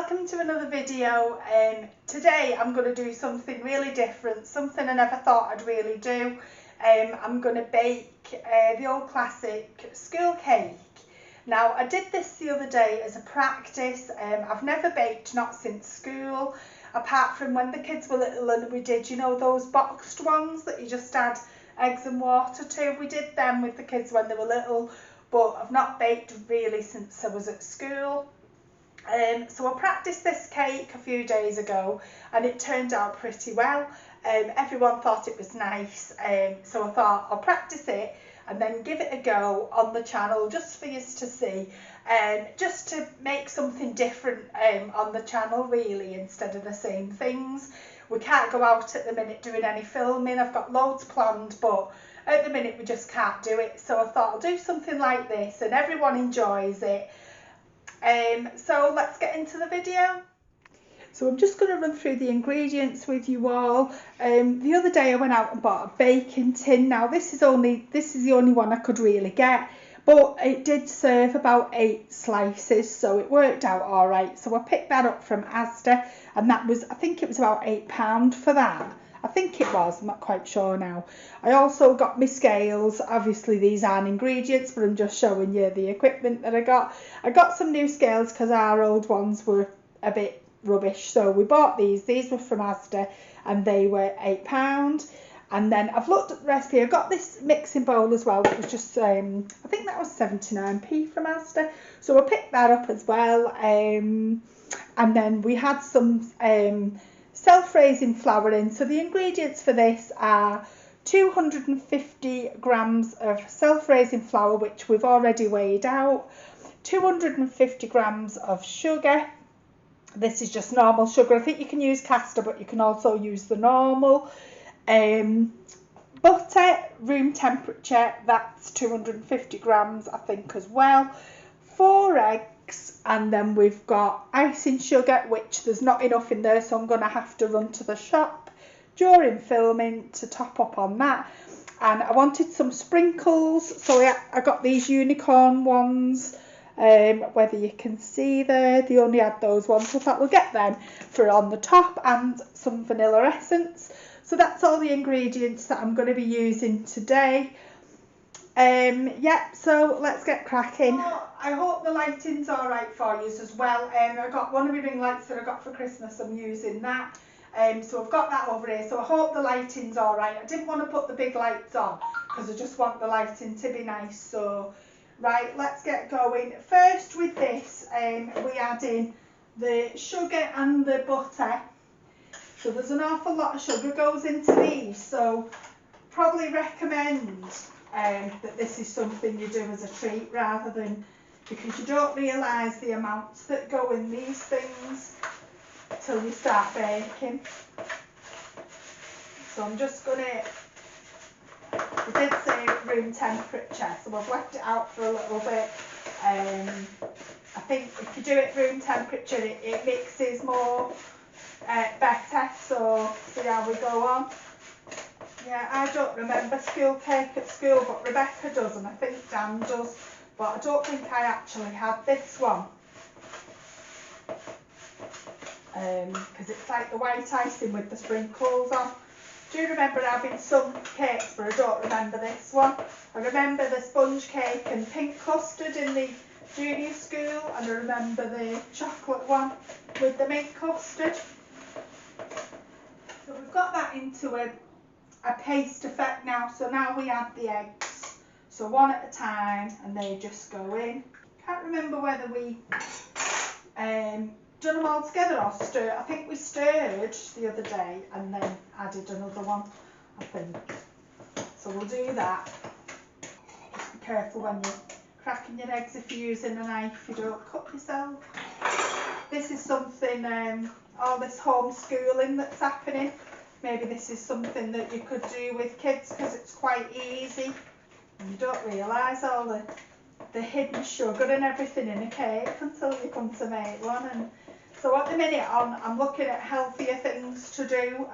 welcome to another video. Today I'm going to do something really different, something I never thought I'd really do. I'm going to bake the old classic school cake. Now I did this the other day as a practice. I've never baked, not since school, apart from when the kids were little and we did, you know, those boxed ones that you just add eggs and water to. We did them with the kids when they were little, but I've not baked really since I was at school. So I practiced this cake a few days ago and it turned out pretty well. Everyone thought it was nice, so I thought I'll practice it and then give it a go on the channel just for you to see, just to make something different on the channel really, instead of the same things. We can't go out at the minute doing any filming. I've got loads planned, but at the minute we just can't do it, so I thought I'll do something like this and everyone enjoys it. So let's get into the video. So I'm just going to run through the ingredients with you all. The other day I went out and bought a baking tin. Now this is the only one I could really get, but it did serve about 8 slices, so it worked out all right. So I picked that up from Asda, and that was, I think it was about £8 for that. I think it was, I'm not quite sure now. I also got my scales. Obviously these aren't ingredients, but I'm just showing you the equipment that I got. I got some new scales because our old ones were a bit rubbish, so we bought these. These were from Asda and they were £8. And then I've looked at the recipe. I got this mixing bowl as well. It was just, I think that was 79p from Asda. So I picked that up as well. And then we had some self-raising flour in. So the ingredients for this are 250 grams of self-raising flour, which we've already weighed out, 250 grams of sugar. This is just normal sugar. I think you can use caster, but you can also use the normal. Butter, room temperature, that's 250 grams I think as well. 4 eggs, and then we've got icing sugar, which there's not enough in there, so I'm going to have to run to the shop during filming to top up on that. And I wanted some sprinkles, so I got these unicorn ones. Whether you can see there, they only had those ones, so I thought we'll get them for on the top, and some vanilla essence. So that's all the ingredients that I'm going to be using today. Yeah, so let's get cracking. I hope the lighting's alright for you as well. I got one of my ring lights that I got for Christmas, I'm using that. So I've got that over here, so I hope the lighting's alright. I didn't want to put the big lights on because I just want the lighting to be nice. So right, let's get going. First with this, we add in the sugar and the butter. So there's an awful lot of sugar goes into these, so probably recommend that this is something you do as a treat rather than, because you don't realise the amounts that go in these things till you start baking. So I'm just going to, we did say room temperature, so I've left it out for a little bit. I think if you do it room temperature, it mixes more better, so see how we go on. Yeah, I don't remember school cake at school, but Rebecca does, and I think Dan does, but I don't think I actually had this one. Because it's like the white icing with the sprinkles on. Do you remember having some cakes, but I don't remember this one. I remember the sponge cake and pink custard in the junior school, and I remember the chocolate one with the mint custard. So we've got that into a paste effect now, so now we add the eggs. So one at a time, and they just go in. Can't remember whether we done them all together or stir. I think we stirred the other day and then added another one, I think. So we'll do that. Just be careful when you're cracking your eggs if you're using a knife, you don't cut yourself. This is something, all this homeschooling that's happening, maybe this is something that you could do with kids because it's quite easy. And you don't realise all the hidden sugar and everything in a cake until you come to make one. And so at the minute I'm looking at healthier things to do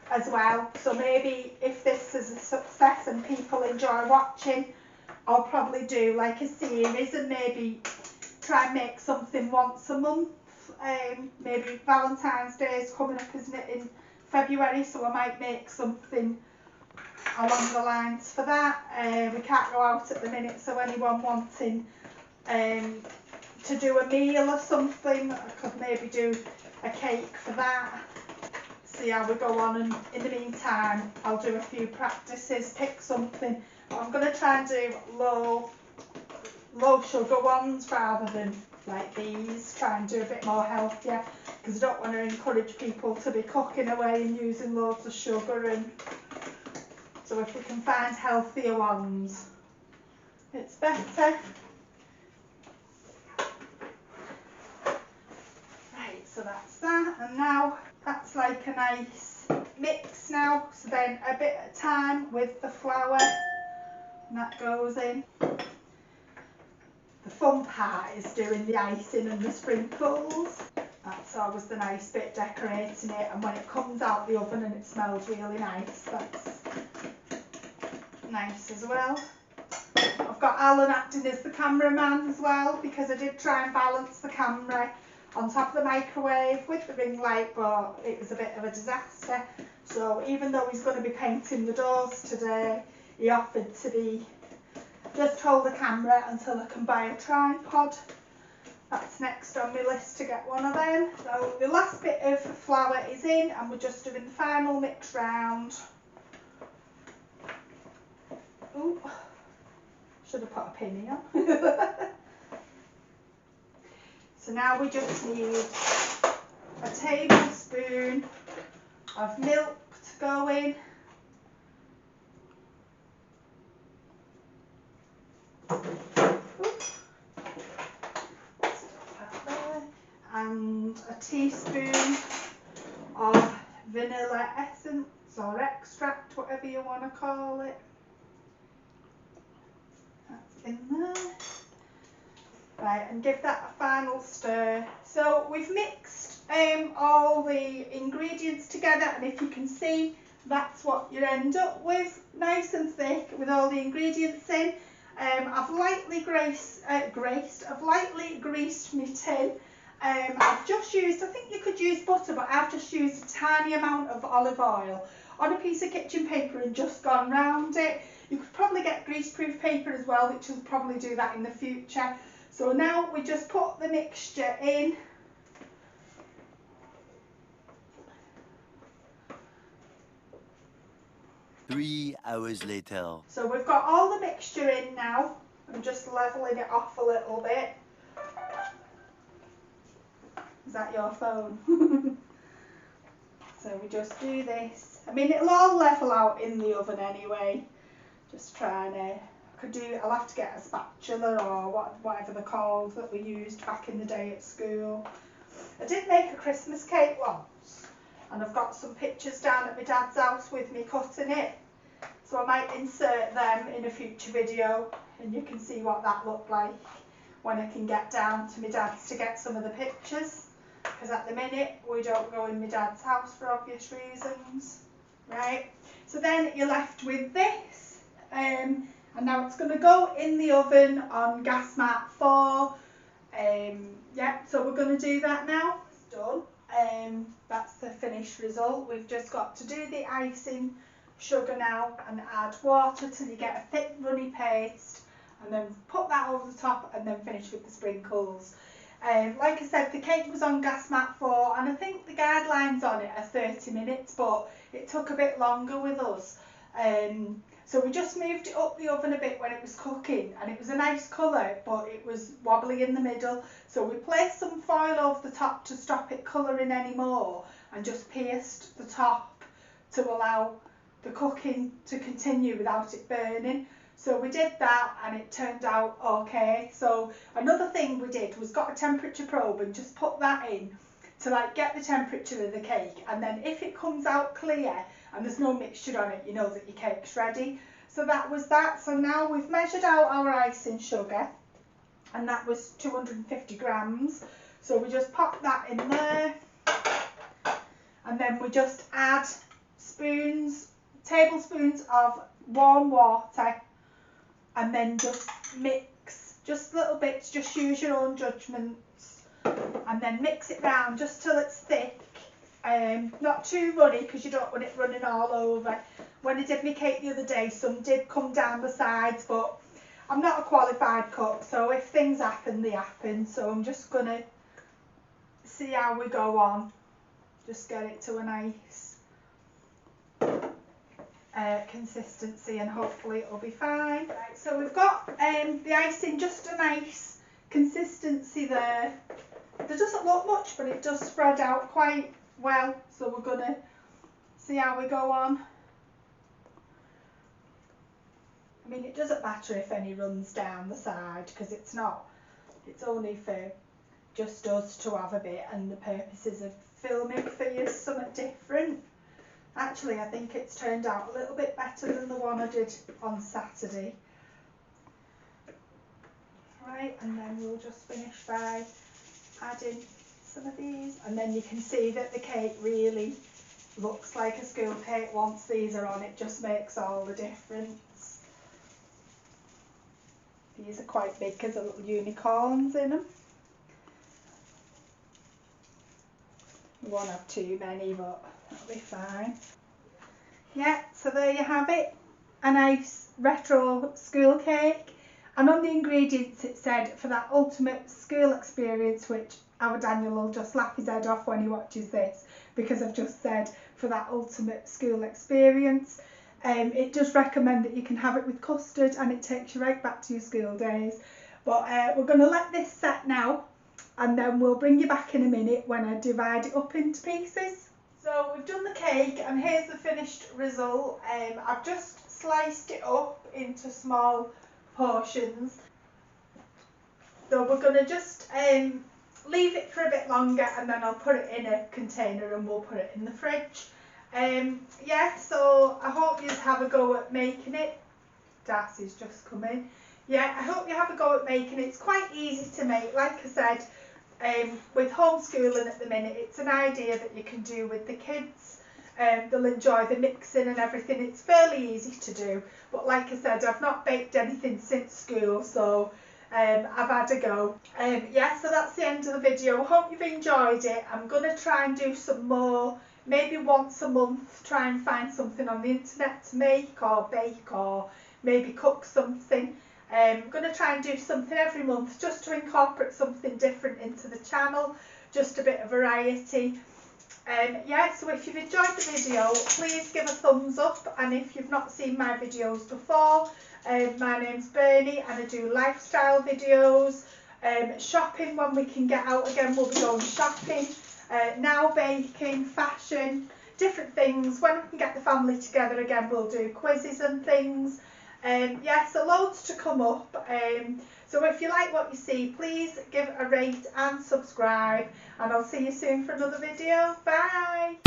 as well. So maybe if this is a success and people enjoy watching, I'll probably do like a series and maybe try and make something once a month maybe Valentine's Day is coming up, isn't it, in February, so I might make something along the lines for that. We can't go out at the minute, so anyone wanting to do a meal or something, I could maybe do a cake for that. See how we go on, and in the meantime I'll do a few practices, pick something. I'm going to try and do low sugar ones rather than like these, try and do a bit more healthier, because I don't want to encourage people to be cooking away and using loads of sugar, and so if we can find healthier ones it's better. Right, so that's that, and now that's like a nice mix now, so then a bit of time with the flour, and that goes in. The fun part is doing the icing and the sprinkles. That's always the nice bit, decorating it, and when it comes out the oven and it smells really nice, that's nice as well. I've got Alan acting as the cameraman as well, because I did try and balance the camera on top of the microwave with the ring light, but it was a bit of a disaster. So even though he's going to be painting the doors today, he offered to be just hold the camera until I can buy a tripod. That's next on my list to get one of them. So the last bit of flour is in, and we're just doing the final mix round. Ooh, should have put a penny on. So now we just need a tablespoon of milk to go in. And a teaspoon of vanilla essence or extract, whatever you want to call it. That's in there. Right, and give that a final stir. So we've mixed all the ingredients together, and if you can see, that's what you end up with, nice and thick with all the ingredients in. I've lightly greased my tin. I've just used, I think you could use butter, but I've just used a tiny amount of olive oil on a piece of kitchen paper and just gone round it. You could probably get greaseproof paper as well, which will probably do that in the future. So now we just put the mixture in. Three hours later. So we've got all the mixture in now. I'm just levelling it off a little bit. Is that your phone? So we just do this. I mean, it'll all level out in the oven anyway. Just trying to, I'll have to get a spatula or whatever they're called that we used back in the day at school. I did make a Christmas cake once, and I've got some pictures down at my dad's house with me cutting it. So I might insert them in a future video, and you can see what that looked like when I can get down to my dad's to get some of the pictures. Because at the minute we don't go in my dad's house for obvious reasons. Right, so then you're left with this, and now it's going to go in the oven on gas mark 4. Yeah, so we're going to do that now. It's done. That's the finished result. We've just got to do the icing sugar now and add water till you get a thick runny paste, and then put that over the top and then finish with the sprinkles. Like I said, the cake was on gas mat 4, and I think the guidelines on it are 30 minutes, but it took a bit longer with us. So we just moved it up the oven a bit when it was cooking, and it was a nice colour, but it was wobbly in the middle. So we placed some foil over the top to stop it colouring anymore, and just pierced the top to allow the cooking to continue without it burning. So we did that, and it turned out okay. So another thing we did was got a temperature probe and just put that in to like get the temperature of the cake, and then if it comes out clear and there's no mixture on it, you know that your cake's ready. So that was that. So now we've measured out our icing sugar, and that was 250 grams. So we just pop that in there, and then we just add tablespoons of warm water, and then just mix, just little bits, just use your own judgments. and then mix it round just till it's thick. Not too runny because you don't want it running all over. When I did my cake the other day, some did come down the sides, but I'm not a qualified cook, so if things happen, they happen. So I'm just going to see how we go on. Just get it to a nice consistency and hopefully it'll be fine. Right, so we've got the icing just a nice consistency there. There doesn't look much, but it does spread out quite well, so we're going to see how we go on. I mean, it doesn't matter if any runs down the side because it's only for just us to have a bit and the purposes of filming for you something different. Actually, I think it's turned out a little bit better than the one I did on Saturday. Right, and then we'll just finish by adding some of these, and then you can see that the cake really looks like a school cake once these are on. It just makes all the difference. These are quite big because they're little unicorns in them. We won't have too many, but that'll be fine. Yeah, so there you have it, a nice retro school cake. And on the ingredients it said for that ultimate school experience, which our Daniel will just laugh his head off when he watches this because I've just said for that ultimate school experience. It does recommend that you can have it with custard and it takes you right back to your school days. But we're going to let this set now and then we'll bring you back in a minute when I divide it up into pieces. So we've done the cake and here's the finished result. I've just sliced it up into small portions. So we're going to just leave it for a bit longer and then I'll put it in a container and we'll put it in the fridge. Yeah, so I hope you have a go at making it. Darcy's just come in. Yeah, I hope you have a go at making it. It's quite easy to make, like I said. With homeschooling at the minute, it's an idea that you can do with the kids. They'll enjoy the mixing and everything. It's fairly easy to do, but like I said, I've not baked anything since school, so I've had a go. Yeah, so that's the end of the video. Hope you've enjoyed it. I'm going to try and do some more, maybe once a month, try and find something on the internet to make or bake or maybe cook something. I'm going to try and do something every month just to incorporate something different into the channel, just a bit of variety. Yeah, so if you've enjoyed the video, please give a thumbs up, and if you've not seen my videos before, my name's Bernie and I do lifestyle videos, shopping when we can get out again, we'll be going shopping, now baking, fashion, different things. When we can get the family together again, we'll do quizzes and things. Yeah, so loads to come up. So if you like what you see, please give a rate and subscribe, and I'll see you soon for another video. Bye!